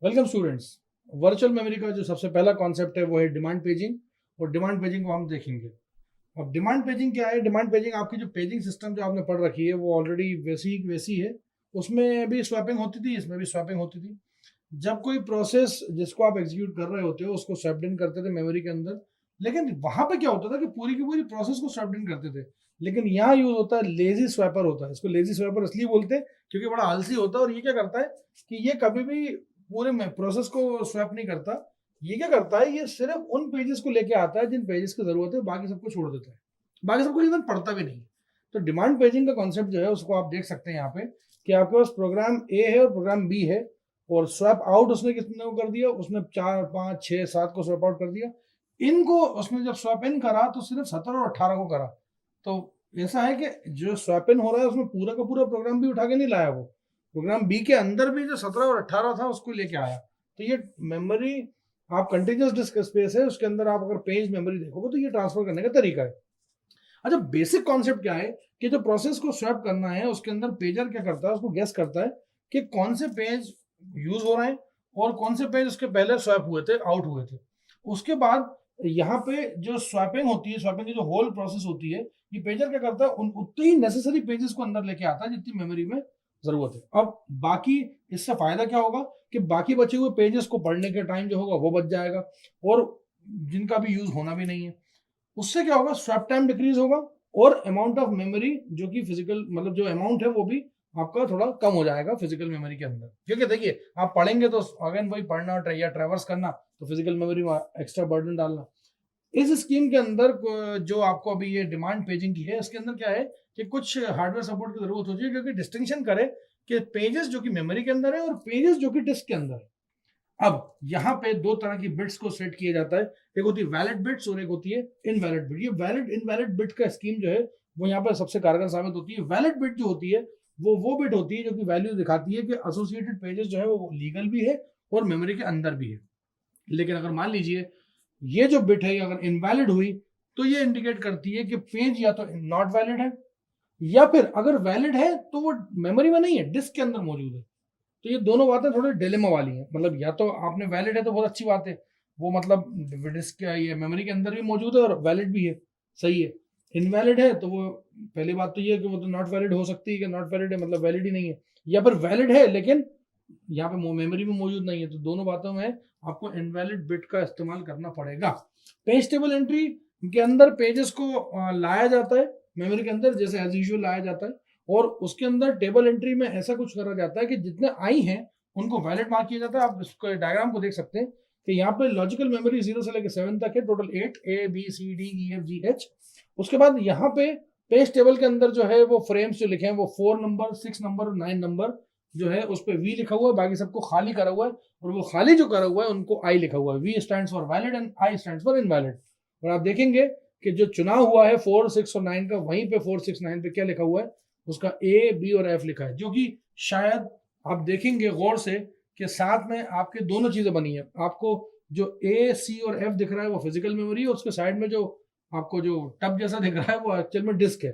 Welcome students. Virtual memory का जो सबसे पहला कॉन्सेप्ट है वो है डिमांड पेजिंग। और डिमांड पेजिंग को हम देखेंगे। अब डिमांड पेजिंग क्या है? डिमांड पेजिंग आपकी जो पेजिंग सिस्टम जो आपने पढ़ रखी है वो ऑलरेडी वैसी वैसी है। उसमें भी स्वैपिंग होती थी, इसमें भी स्वैपिंग होती थी। जब कोई प्रोसेस जिसको आप एग्जीक्यूट कर रहे होते हो उसको स्वैप्ड इन करते थे मेमोरी के अंदर। लेकिन वहां पे क्या होता था कि पूरी की पूरी प्रोसेस को स्वैप्ड इन करते थे। लेकिन यहाँ यूज होता है लेजी स्वैपर होता है। इसको लेजी स्वैपर इसलिए बोलते हैं क्योंकि बड़ा आलसी होता है। और ये क्या करता है कि ये कभी भी पूरे प्रोसेस को स्वैप नहीं करता। ये क्या करता है, ये सिर्फ उन पेजेस को लेके आता है जिन पेजेस की जरूरत है, बाकी सबको छोड़ देता है। बाकी सबको इवन पढ़ता भी नहीं। तो डिमांड पेजिंग का कॉन्सेप्ट जो है उसको आप देख सकते हैं यहाँ पे कि आपके पास प्रोग्राम ए है और प्रोग्राम बी है। और स्वैप आउट उसने कितने को कर दिया? उसने 4 5 6 7 को स्वैप आउट कर दिया। इनको उसने जब स्वैप इन करा तो सिर्फ 17 और 18 को करा। तो ऐसा है कि जो स्वैप इन हो रहा है उसमें पूरा का पूरा प्रोग्राम भी उठा के नहीं लाया। वो प्रोग्राम बी के अंदर भी जो 17 और 18 था उसको लेके आया। तो ये मेमोरी आप कंटिन्यूस डिस्क स्पेस है, उसके अंदर आप अगर पेज मेमोरी देखोगे तो ये ट्रांसफर करने का तरीका है। अच्छा, बेसिक कॉन्सेप्ट क्या है कि जो प्रोसेस को स्वैप करना है उसके अंदर पेजर क्या करता है, उसको गेस करता है कि कौन से पेज यूज हो रहे हैं और कौन से पेज उसके पहले स्वैप हुए थे, आउट हुए थे। उसके बाद यहाँ पे जो स्वैपिंग होती है, स्वैपिंग की जो होल प्रोसेस होती है, ये पेजर क्या करता है, उतनी ही नेसेसरी पेजेस को अंदर लेके आता है जितनी मेमोरी में जरूरत है। अब बाकी इससे फायदा क्या होगा कि बाकी बचे हुए पेजेस को पढ़ने के टाइम जो होगा वो बच जाएगा और जिनका भी यूज होना भी नहीं है। उससे क्या होगा, स्वैप टाइम डिक्रीज होगा और अमाउंट ऑफ मेमोरी जो कि फिजिकल मतलब जो अमाउंट है वो भी आपका थोड़ा कम हो जाएगा फिजिकल मेमोरी के अंदर। क्योंकि देखिए आप पढ़ेंगे तो अगेन वही पढ़ना या ट्रैवर्स करना, तो फिजिकल मेमोरी में एक्स्ट्रा बर्डन डालना। इस स्कीम के अंदर जो आपको अभी ये डिमांड पेजिंग की है, इसके अंदर क्या है कि कुछ हार्डवेयर सपोर्ट की जरूरत होती है जो कि डिस्टिंक्शन करे कि पेजेस जो कि मेमोरी के अंदर है और पेजेस जो कि डिस्क के अंदर है। अब यहाँ पे दो तरह की बिट्स को सेट किया जाता है। एक होती है वैलिड बिट्स और एक होती है इनवैलिड बिट। ये वैलिड इनवैलिड बिट का स्कीम जो है वो यहाँ पर सबसे कारगर साबित होती है। वैलिड बिट जो होती है वो बिट होती है जो कि वैल्यू दिखाती है कि एसोसिएटेड पेजेस जो है वो लीगल भी है और मेमोरी के अंदर भी है। लेकिन अगर मान लीजिए ये जो बिट है अगर इनवैलिड हुई तो ये इंडिकेट करती है कि पेज या तो नॉट वैलिड है या फिर अगर वैलिड है तो वो मेमोरी में नहीं है, डिस्क के अंदर मौजूद है। तो ये दोनों बातें थोड़े डिलेमा वाली हैं। मतलब या तो आपने वैलिड है तो बहुत अच्छी बात है, वो मतलब डिस्क ये मेमोरी के अंदर भी मौजूद है और वैलिड भी है, सही है। इनवैलिड है तो वो पहली बात तो ये है कि वो तो नॉट वैलिड हो सकती है कि नॉट वैलिड है मतलब वैलिड ही नहीं है, या फिर वैलिड है लेकिन यहाँ पे मेमोरी में मौजूद नहीं है। तो दोनों बातों में आपको इनवैलिड बिट का इस्तेमाल करना पड़ेगा। पेज टेबल एंट्री के अंदर पेजेस को लाया जाता है मेमोरी के अंदर जैसे एज यूजुअल लाया जाता है। और उसके अंदर टेबल एंट्री में ऐसा कुछ करा जाता है कि जितने आई हैं उनको वैलिड मार्क किया जाता है। आप इसको डायग्राम को देख सकते हैं कि यहाँ पे लॉजिकल मेमोरी 0 से लेकर 7 तक है, टोटल 8 ABCDEFGH। उसके बाद यहाँ पे पेज टेबल के अंदर जो है वो फ्रेम्स जो लिखे हैं वो 4 नंबर 6 नंबर और 9 नंबर जो है उस पर वी लिखा हुआ है, बाकी सबको खाली करा हुआ है। और वो खाली जो करा हुआ है उनको आई लिखा हुआ है। V stands for valid and I stands for invalid. और आप देखेंगे कि जो चुनाव हुआ है 4 6 और 9 का, वहीं पे 4 6 9 पे क्या लिखा हुआ है, उसका ए बी और एफ लिखा है, जो कि शायद आप देखेंगे गौर से कि साथ में आपके दोनों चीजें बनी है। आपको जो ए सी और एफ दिख रहा है वो फिजिकल मेमोरी है, उसके साइड में जो आपको जो टब जैसा दिख रहा है वो एक्चुअल में डिस्क है।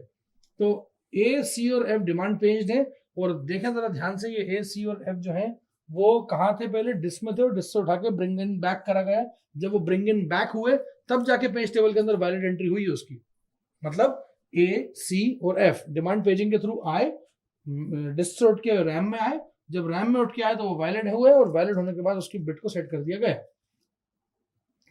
तो ए सी और एफ डिमांड पेज है। और देखें जरा ध्यान से, ये ए सी और एफ जो है वो कहाँ थे, पहले डिस्क में थे और डिस्क से उठा के ब्रिंग इन बैक करा गया। जब वो ब्रिंग इन बैक हुए तब जाके पेज टेबल के अंदर वैलिड एंट्री हुई उसकी। मतलब ए सी और एफ डिमांड पेजिंग के थ्रू आए, डिस्क से उठ के रैम में आए। जब रैम में उठ के आए तो वो वैलिड हुए और वैलिड होने के बाद उसकी बिट को सेट कर दिया गया।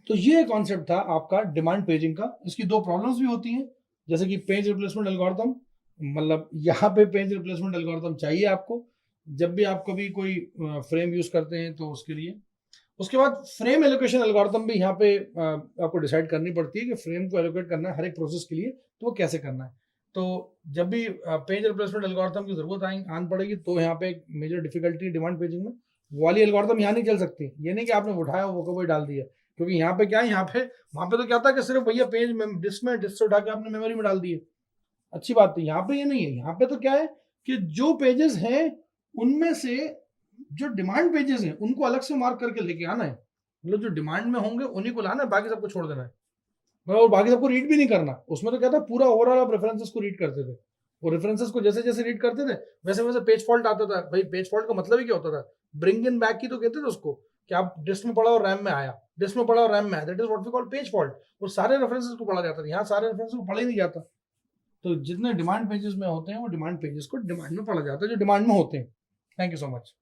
तो ये कॉन्सेप्ट था आपका डिमांड पेजिंग का। इसकी दो प्रॉब्लम्स भी होती हैं, जैसे कि पेज रिप्लेसमेंट एल्गोरिथम। मतलब यहाँ पे पेज रिप्लेसमेंट एल्गोरिथम चाहिए आपको जब भी आप कभी कोई फ्रेम यूज करते हैं तो उसके लिए। उसके बाद फ्रेम एलोकेशन एल्गोरिथम भी यहाँ पे आपको डिसाइड करनी पड़ती है कि फ्रेम को एलोकेट करना है हर एक प्रोसेस के लिए, तो वो कैसे करना है। तो जब भी पेज रिप्लेसमेंट एल्गोरिथम की जरूरत आन पड़ेगी तो यहाँ पे एक मेजर डिफिकल्टी डिमांड पेजिंग में वो वाली एल्गोरिथम यहाँ नहीं चल सकती। ये नहीं कि आपने उठाया वो को वही डाल दिया, क्योंकि यहाँ पे क्या है, यहाँ पे वहां पे तो क्या था कि सिर्फ भैया पेज डिस्क से उठा के आपने मेमोरी में डाल दिए, अच्छी बात थी। यहाँ पे ये नहीं है। यहाँ पे तो क्या है कि जो पेजेस हैं उनमें से जो डिमांड पेजेस हैं उनको अलग से मार्क करके लेके आना है। मतलब जो डिमांड में होंगे उन्हीं को लाना है, बाकी सबको छोड़ देना है। और बाकी सबको रीड भी नहीं करना। उसमें तो क्या था, पूरा ओवरऑल आप रेफरेंसेस को रीड करते थे और रेफरेंसेस को जैसे जैसे रीड करते थे वैसे वैसे पेज फॉल्ट आता था। भाई पेज फॉल्ट का मतलब ही क्या होता था, ब्रिंग इन बैक की तो कहते थे उसको कि आप डिस्क में पढ़ा और रैम में आया, डिस्क में पढ़ा और रैम में आया, that is what we call page fault. और सारे रेफरेंसेस को पढ़ा जाता था, यहाँ सारे रेफरेंसेस को पढ़ा ही नहीं जाता। तो जितने डिमांड पेजेस में होते हैं वो डिमांड पेजेस को डिमांड में पढ़ा जाता है जो डिमांड में होते हैं। Thank you so much.